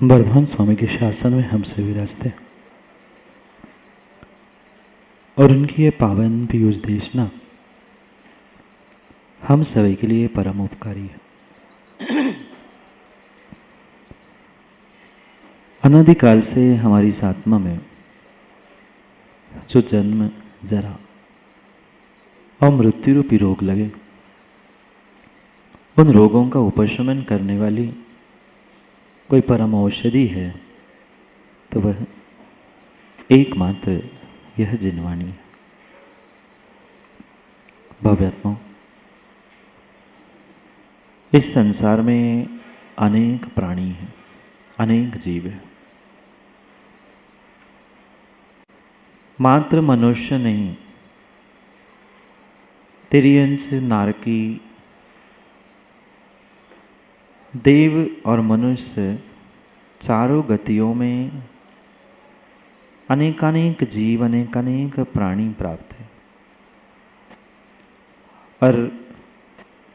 वर्धमान स्वामी के शासन में हम सभी विराजते और उनकी ये पावन पीयूष देशना हम सभी के लिए परम उपकारी है। अनादिकाल से हमारी इस आत्मा में जो जन्म, जरा और मृत्यु रूपी रोग लगे, उन रोगों का उपशमन करने वाली कोई परम औषधि है तो वह एकमात्र यह जिनवाणी है। भव्यात्माओं, इस संसार में अनेक प्राणी हैं, अनेक जीव हैं। मात्र मनुष्य नहीं, तिर्यंच, नारकी, देव और मनुष्य चारों गतियों में अनेकानेक जीव, अनेकानेक प्राणी प्राप्त है। और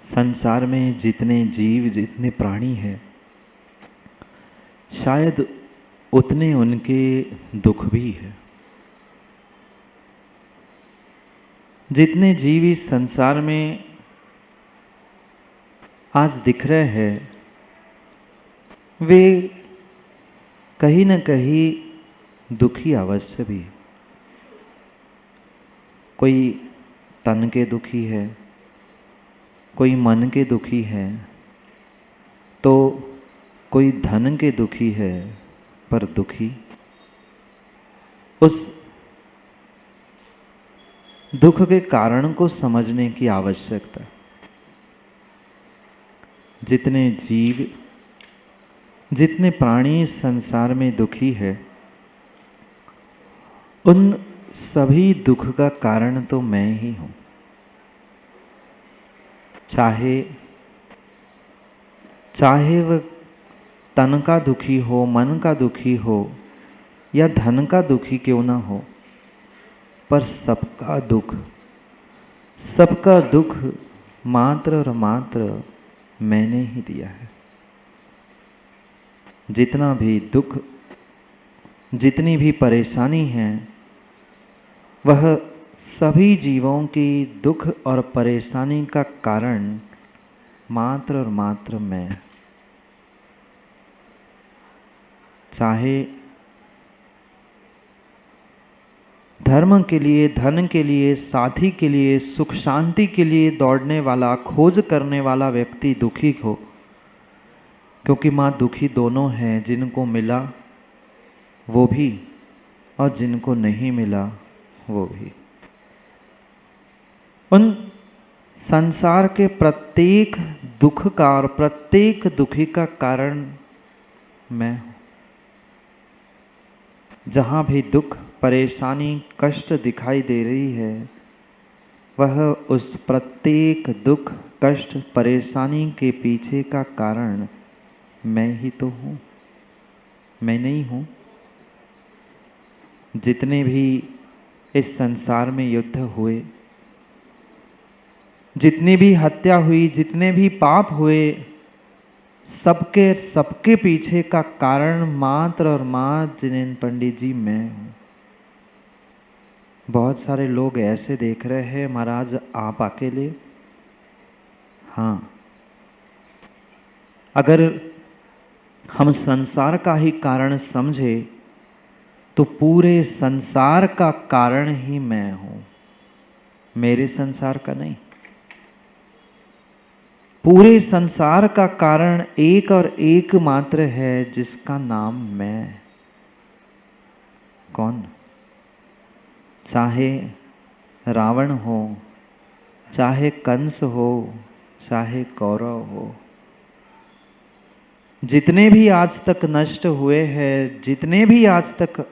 संसार में जितने जीव, जितने प्राणी हैं, शायद उतने उनके दुख भी है। जितने जीव इस संसार में आज दिख रहे हैं, वे कहीं न कहीं दुखी अवश्य भी है। कोई तन के दुखी है, कोई मन के दुखी है, तो कोई धन के दुखी है, पर दुखी उस दुख के कारण को समझने की आवश्यकता। जितने जीव, जितने प्राणी इस संसार में दुखी है, उन सभी दुख का कारण तो मैं ही हूं। चाहे वह तन का दुखी हो, मन का दुखी हो या धन का दुखी क्यों ना हो, पर सबका दुख मात्र और मात्र मैंने ही दिया है। जितना भी दुख, जितनी भी परेशानी है, वह सभी जीवों की दुख और परेशानी का कारण मात्र और मात्र मैं। चाहे धर्म के लिए, धन के लिए, साथी के लिए, सुख शांति के लिए दौड़ने वाला, खोज करने वाला व्यक्ति दुखी हो, क्योंकि माँ दुखी दोनों हैं। जिनको मिला वो भी और जिनको नहीं मिला वो भी। उन संसार के प्रत्येक दुख का और प्रत्येक दुखी का कारण मैं हूं। जहां भी दुख, परेशानी, कष्ट दिखाई दे रही है, वह उस प्रत्येक दुख, कष्ट, परेशानी के पीछे का कारण मैं ही तो हूं। मैं नहीं हूं? जितने भी इस संसार में युद्ध हुए, जितनी भी हत्या हुई, जितने भी पाप हुए, सबके पीछे का कारण मात्र और मात्र जिनेन्द्र पंडित जी मैं हूं। बहुत सारे लोग ऐसे देख रहे हैं, महाराज आप अकेले। हाँ, अगर हम संसार का ही कारण समझे तो पूरे संसार का कारण ही मैं हूं, मेरे संसार का नहीं। पूरे संसार का कारण एक और एक मात्र है, जिसका नाम मैं। कौन? चाहे रावण हो, चाहे कंस हो, चाहे कौरव हो, जितने भी आज तक नष्ट हुए हैं, जितने भी आज तक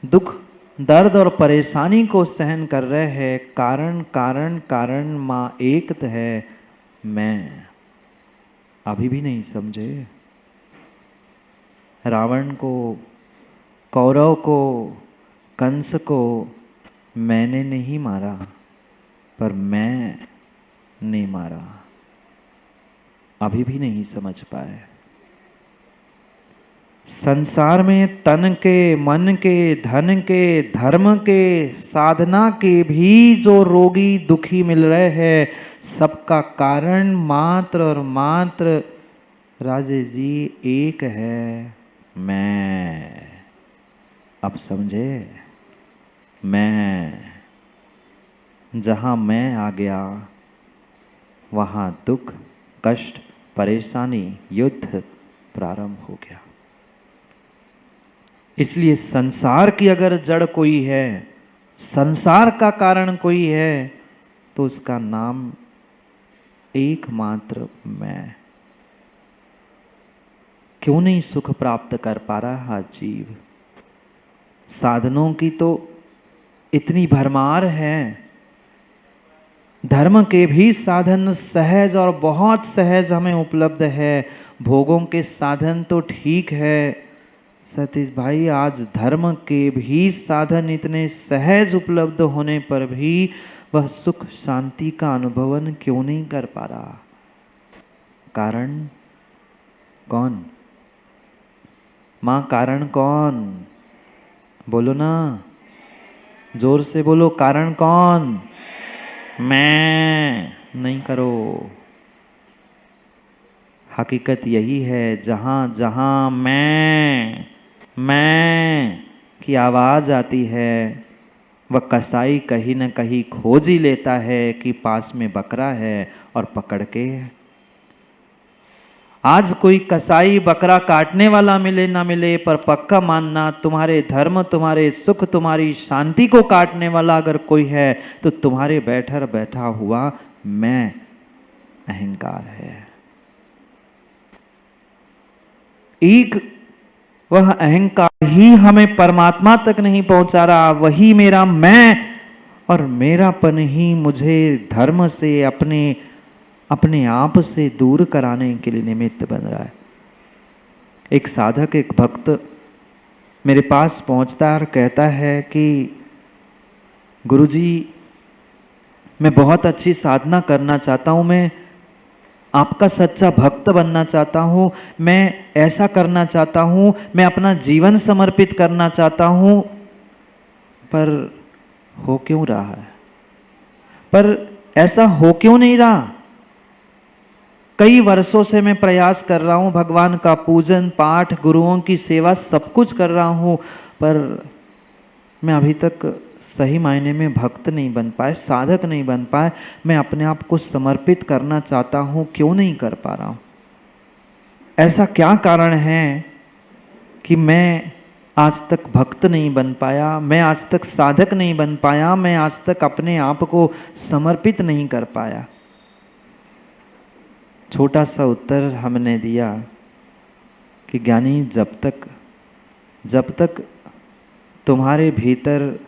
दुख, दर्द और परेशानी को सहन कर रहे हैं, कारण कारण कारण मां एक है, मैं। अभी भी नहीं समझे? रावण को, कौरव को, कंस को मैंने नहीं मारा, पर मैं ने मारा। अभी भी नहीं समझ पाए। संसार में तन के, मन के, धन के, धर्म के, साधना के भी जो रोगी दुखी मिल रहे हैं, सबका कारण मात्र और मात्र राजेश जी एक है, मैं। अब समझे? मैं। जहाँ मैं आ गया वहाँ दुख, कष्ट, परेशानी, युद्ध प्रारंभ हो गया। इसलिए संसार की अगर जड़ कोई है, संसार का कारण कोई है, तो उसका नाम एकमात्र मैं। क्यों नहीं सुख प्राप्त कर पा रहा जीव? साधनों की तो इतनी भरमार है, धर्म के भी साधन सहज और बहुत सहज हमें उपलब्ध है, भोगों के साधन तो ठीक है सतीश भाई, आज धर्म के भी साधन इतने सहज उपलब्ध होने पर भी वह सुख शांति का अनुभवन क्यों नहीं कर पा रहा? कारण कौन? मां, कारण कौन? बोलो ना, जोर से बोलो, कारण कौन? मैं। नहीं करो। हकीकत यही है, जहां जहां मैं की आवाज आती है, वह कसाई कहीं न कहीं खोज ही लेता है कि पास में बकरा है और पकड़ के। आज कोई कसाई बकरा काटने वाला मिले ना मिले, पर पक्का मानना, तुम्हारे धर्म, तुम्हारे सुख, तुम्हारी शांति को काटने वाला अगर कोई है, तो तुम्हारे बैठा हुआ मैं अहंकार है। एक वह अहंकार ही हमें परमात्मा तक नहीं पहुंचा रहा, वही मेरा मैं और मेरापन ही मुझे धर्म से, अपने आप से दूर कराने के लिए निमित्त बन रहा है। एक साधक, एक भक्त मेरे पास पहुंचता है और कहता है कि गुरुजी, मैं बहुत अच्छी साधना करना चाहता हूं, मैं आपका सच्चा भक्त बनना चाहता हूं, मैं ऐसा करना चाहता हूं, मैं अपना जीवन समर्पित करना चाहता हूं, पर हो क्यों रहा है? पर ऐसा हो क्यों नहीं रहा? कई वर्षों से मैं प्रयास कर रहा हूं, भगवान का पूजन पाठ, गुरुओं की सेवा सब कुछ कर रहा हूं, पर मैं अभी तक सही मायने में भक्त नहीं बन पाए, साधक नहीं बन पाए। मैं अपने आप को समर्पित करना चाहता हूं, क्यों नहीं कर पा रहा हूं? ऐसा क्या कारण है कि मैं आज तक भक्त नहीं बन पाया, मैं आज तक साधक नहीं बन पाया, मैं आज तक अपने आप को समर्पित नहीं कर पाया? छोटा सा उत्तर हमने दिया कि ज्ञानी, जब तक तुम्हारे भीतर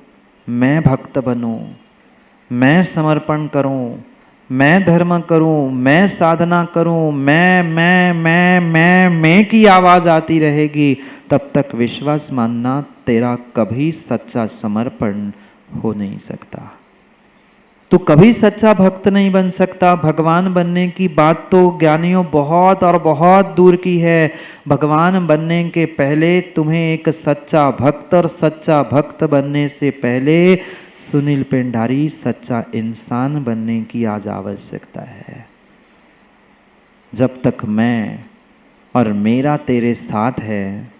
मैं भक्त बनूं, मैं समर्पण करूं, मैं धर्म करूं, मैं साधना करूं, मैं की आवाज आती रहेगी, तब तक विश्वास मानना, तेरा कभी सच्चा समर्पण हो नहीं सकता। तो कभी सच्चा भक्त नहीं बन सकता। भगवान बनने की बात तो ज्ञानियों बहुत और बहुत दूर की है। भगवान बनने के पहले तुम्हें एक सच्चा भक्त, और सच्चा भक्त बनने से पहले सुनील पेंडारी, सच्चा इंसान बनने की आज आवश्यकता है। जब तक मैं और मेरा तेरे साथ है,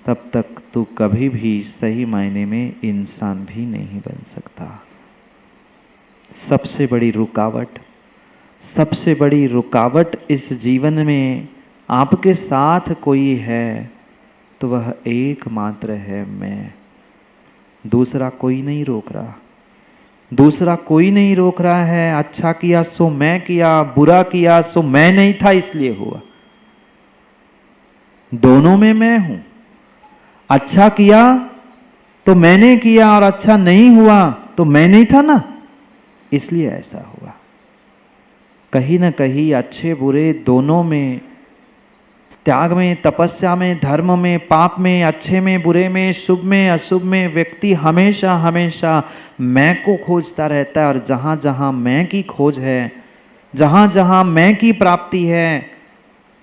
तब तक तू कभी भी सही मायने में इंसान भी नहीं बन सकता। सबसे बड़ी रुकावट इस जीवन में आपके साथ कोई है तो वह एकमात्र है मैं। दूसरा कोई नहीं रोक रहा, दूसरा कोई नहीं रोक रहा है। अच्छा किया सो मैं किया, बुरा किया सो मैं नहीं था इसलिए हुआ। दोनों में मैं हूं। अच्छा किया तो मैंने किया, और अच्छा नहीं हुआ तो मैं नहीं था ना, इसलिए ऐसा हुआ। कहीं ना कहीं अच्छे बुरे दोनों में, त्याग में, तपस्या में, धर्म में, पाप में, अच्छे में, बुरे में, शुभ में, अशुभ में, व्यक्ति हमेशा हमेशा मैं को खोजता रहता है। और जहाँ जहाँ मैं की खोज है, जहाँ जहाँ मैं की प्राप्ति है,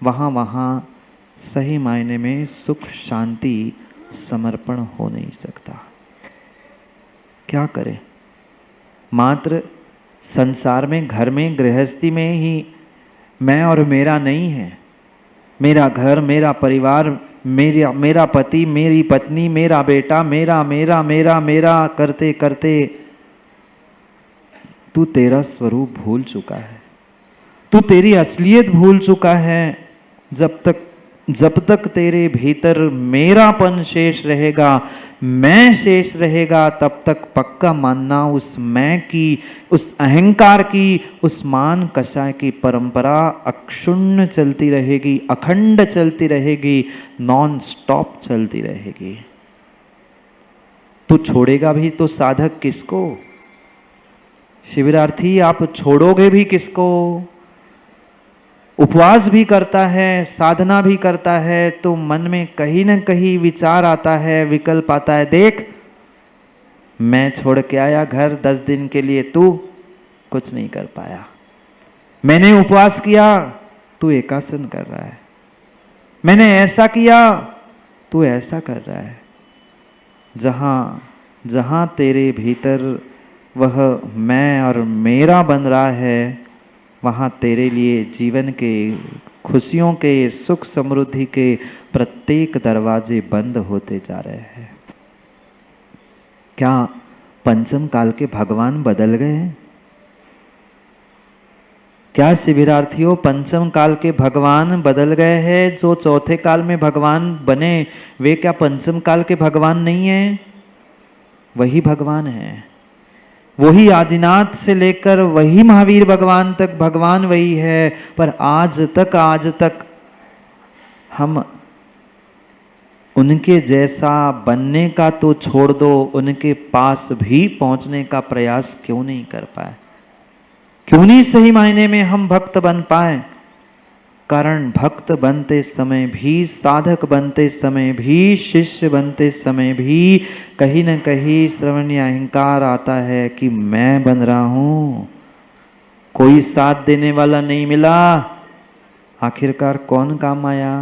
वहाँ वहाँ सही मायने में सुख शांति समर्पण हो नहीं सकता। क्या करें? मात्र संसार में, घर में, गृहस्थी में ही मैं और मेरा नहीं है। मेरा घर, मेरा परिवार, मेरा पति, मेरी पत्नी, मेरा बेटा, मेरा मेरा मेरा मेरा करते करते तू तेरा स्वरूप भूल चुका है। तू तेरी असलियत भूल चुका है। जब तक तेरे भीतर मेरापन शेष रहेगा, मैं शेष रहेगा, तब तक पक्का मानना उस मैं की, उस अहंकार की, उस मान कषाय की परंपरा अक्षुण्ण चलती रहेगी, अखंड चलती रहेगी, नॉन स्टॉप चलती रहेगी। तो छोड़ेगा भी तो साधक किसको? शिविरार्थी, आप छोड़ोगे भी किसको? उपवास भी करता है, साधना भी करता है, तो मन में कहीं न कहीं विचार आता है, विकल्प आता है, देख मैं छोड़ के आया घर 10 दिन के लिए, तू कुछ नहीं कर पाया। मैंने उपवास किया, तू एकासन कर रहा है। मैंने ऐसा किया, तू ऐसा कर रहा है। जहां तेरे भीतर वह मैं और मेरा बन रहा है, वहाँ तेरे लिए जीवन के, खुशियों के, सुख समृद्धि के प्रत्येक दरवाजे बंद होते जा रहे हैं। क्या पंचम काल के भगवान बदल गए? क्या शिविरार्थियों, पंचम काल के भगवान बदल गए हैं? जो चौथे काल में भगवान बने, वे क्या पंचम काल के भगवान नहीं है? वही भगवान है। वही आदिनाथ से लेकर वही महावीर भगवान तक भगवान वही है। पर आज तक हम उनके जैसा बनने का तो छोड़ दो, उनके पास भी पहुंचने का प्रयास क्यों नहीं कर पाए? क्यों नहीं सही मायने में हम भक्त बन पाए? कारण भक्त बनते समय भी, साधक बनते समय भी, शिष्य बनते समय भी कहीं न कहीं श्रवणीय अहंकार आता है कि मैं बन रहा हूं, कोई साथ देने वाला नहीं मिला, आखिरकार कौन काम आया?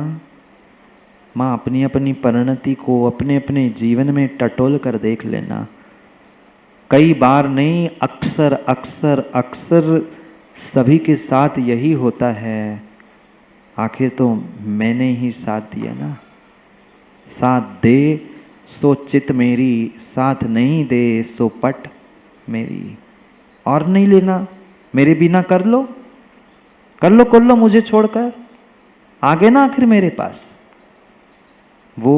माँ, अपनी अपनी परिणति को अपने अपने जीवन में टटोल कर देख लेना। कई बार नहीं, अक्सर अक्सर अक्सर सभी के साथ यही होता है। आखिर तो मैंने ही साथ दिया ना। साथ दे सो चित मेरी, साथ नहीं दे सो पट मेरी। और नहीं लेना, मेरे बिना कर लो मुझे छोड़कर, आगे ना आखिर मेरे पास। वो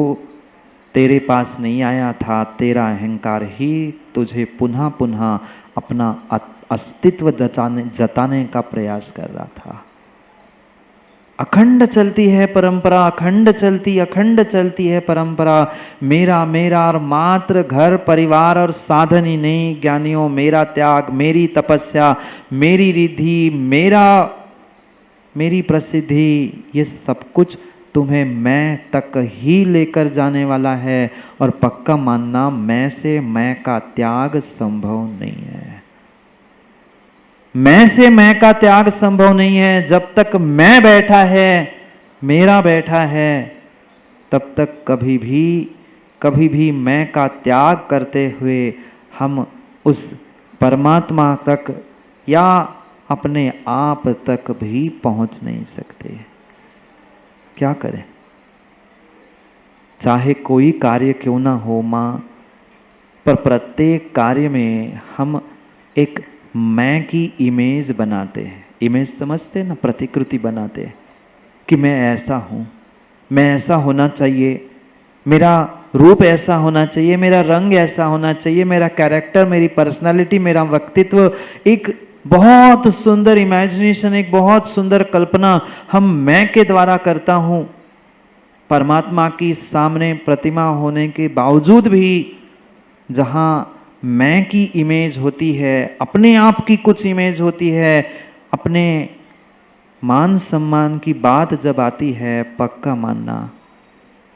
तेरे पास नहीं आया था, तेरा अहंकार ही तुझे पुनः पुनः अपना अस्तित्व जताने का प्रयास कर रहा था। अखंड चलती है परंपरा, अखंड चलती है परंपरा। मेरा मेरा और मात्र घर परिवार और साधन ही नहीं, ज्ञानियों, मेरा त्याग, मेरी तपस्या, मेरी रिद्धि, मेरी प्रसिद्धि, ये सब कुछ तुम्हें मैं तक ही लेकर जाने वाला है। और पक्का मानना, मैं से मैं का त्याग संभव नहीं है। मैं से मैं का त्याग संभव नहीं है। जब तक मैं बैठा है, मेरा बैठा है, तब तक कभी भी मैं का त्याग करते हुए हम उस परमात्मा तक या अपने आप तक भी पहुंच नहीं सकते। क्या करें? चाहे कोई कार्य क्यों ना हो माँ, पर प्रत्येक कार्य में हम एक मैं की इमेज बनाते हैं। इमेज समझते ना, प्रतिकृति बनाते हैं कि मैं ऐसा हूँ, मैं ऐसा होना चाहिए, मेरा रूप ऐसा होना चाहिए, मेरा रंग ऐसा होना चाहिए, मेरा कैरेक्टर, मेरी पर्सनालिटी, मेरा व्यक्तित्व। एक बहुत सुंदर इमेजिनेशन, एक बहुत सुंदर कल्पना हम मैं के द्वारा करता हूँ। परमात्मा की सामने प्रतिमा होने के बावजूद भी जहाँ मैं की इमेज होती है, अपने आप की कुछ इमेज होती है, अपने मान सम्मान की बात जब आती है,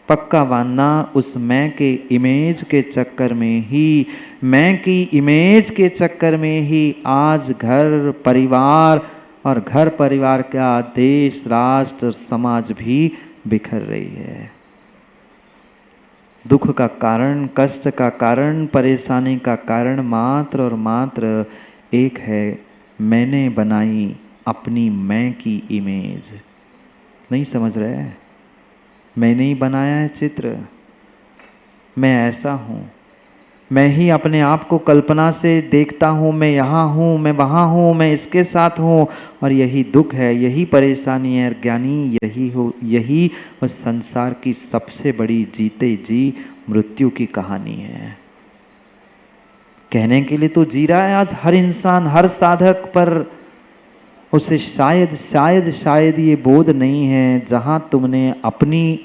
पक्का मानना उस मैं के इमेज के चक्कर में ही, मैं की इमेज के चक्कर में ही आज घर परिवार और घर परिवार का देश, राष्ट्र, समाज भी बिखर रही है। दुख का कारण, कष्ट का कारण, परेशानी का कारण मात्र और मात्र एक है, मैंने बनाई अपनी मैं की इमेज। नहीं समझ रहे हैं? मैंने ही बनाया है चित्र, मैं ऐसा हूँ, मैं ही अपने आप को कल्पना से देखता हूँ, मैं यहाँ हूँ, मैं वहाँ हूँ, मैं इसके साथ हूँ, और यही दुख है, यही परेशानी है। ज्ञानी यही उस संसार की सबसे बड़ी जीते जी मृत्यु की कहानी है। कहने के लिए तो जी रहा है आज हर इंसान, हर साधक, पर उसे शायद शायद शायद ये बोध नहीं है, जहाँ तुमने अपनी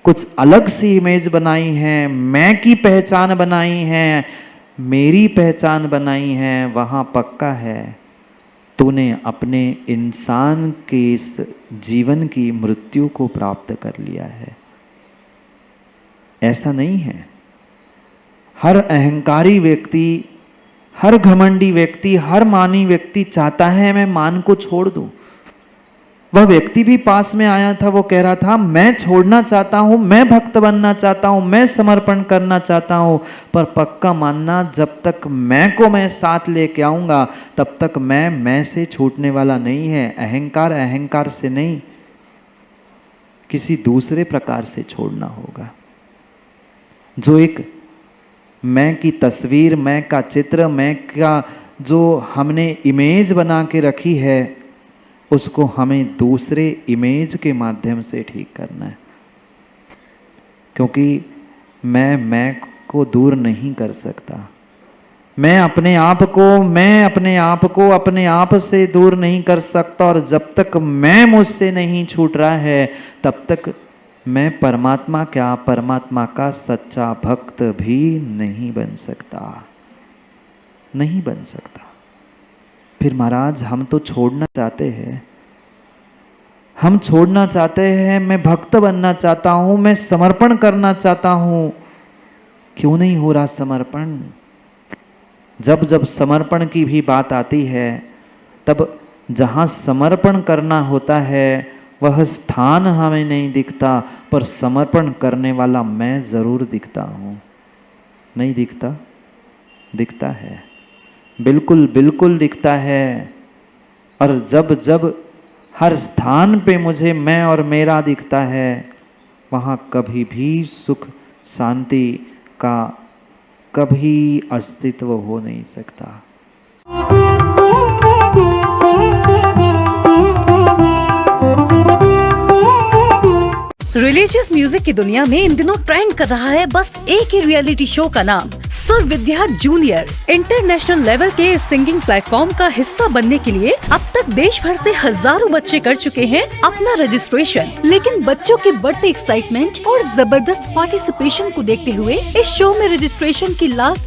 कुछ अलग सी इमेज बनाई है, मैं की पहचान बनाई है, मेरी पहचान बनाई है, वहाँ पक्का है तूने अपने इंसान के इस जीवन की मृत्यु को प्राप्त कर लिया है। ऐसा नहीं है। हर अहंकारी व्यक्ति, हर घमंडी व्यक्ति, हर मानी व्यक्ति चाहता है मैं मान को छोड़ दूं। वह व्यक्ति भी पास में आया था, वो कह रहा था मैं छोड़ना चाहता हूं, मैं भक्त बनना चाहता हूं, मैं समर्पण करना चाहता हूं, पर पक्का मानना जब तक मैं को मैं साथ लेके आऊंगा तब तक मैं से छूटने वाला नहीं है। अहंकार अहंकार से नहीं, किसी दूसरे प्रकार से छोड़ना होगा। जो एक मैं की तस्वीर, मैं का चित्र, मैं का जो हमने इमेज बना के रखी है, उसको हमें दूसरे इमेज के माध्यम से ठीक करना है। क्योंकि मैं को दूर नहीं कर सकता, मैं अपने आप से दूर नहीं कर सकता, और जब तक मैं मुझसे नहीं छूट रहा है तब तक मैं परमात्मा क्या, परमात्मा का सच्चा भक्त भी नहीं बन सकता, नहीं बन सकता। फिर महाराज हम तो छोड़ना चाहते हैं, हम छोड़ना चाहते हैं, मैं भक्त बनना चाहता हूं, मैं समर्पण करना चाहता हूं, क्यों नहीं हो रहा समर्पण? जब जब समर्पण की भी बात आती है, तब जहां समर्पण करना होता है वह स्थान हमें नहीं दिखता, पर समर्पण करने वाला मैं जरूर दिखता हूं। नहीं दिखता? दिखता है, बिल्कुल बिल्कुल दिखता है। और जब जब हर स्थान पे मुझे मैं और मेरा दिखता है, वहाँ कभी भी सुख शांति का कभी अस्तित्व हो नहीं सकता। रिलीजियस म्यूजिक की दुनिया में इन दिनों ट्रेंड कर रहा है बस एक ही रियलिटी शो का नाम, सुर विद्या जूनियर। इंटरनेशनल लेवल के इस सिंगिंग प्लेटफॉर्म का हिस्सा बनने के लिए अब तक देश भर से हजारों बच्चे कर चुके हैं अपना रजिस्ट्रेशन। लेकिन बच्चों के बढ़ते एक्साइटमेंट और जबरदस्त पार्टिसिपेशन को देखते हुए इस शो में रजिस्ट्रेशन की लास्ट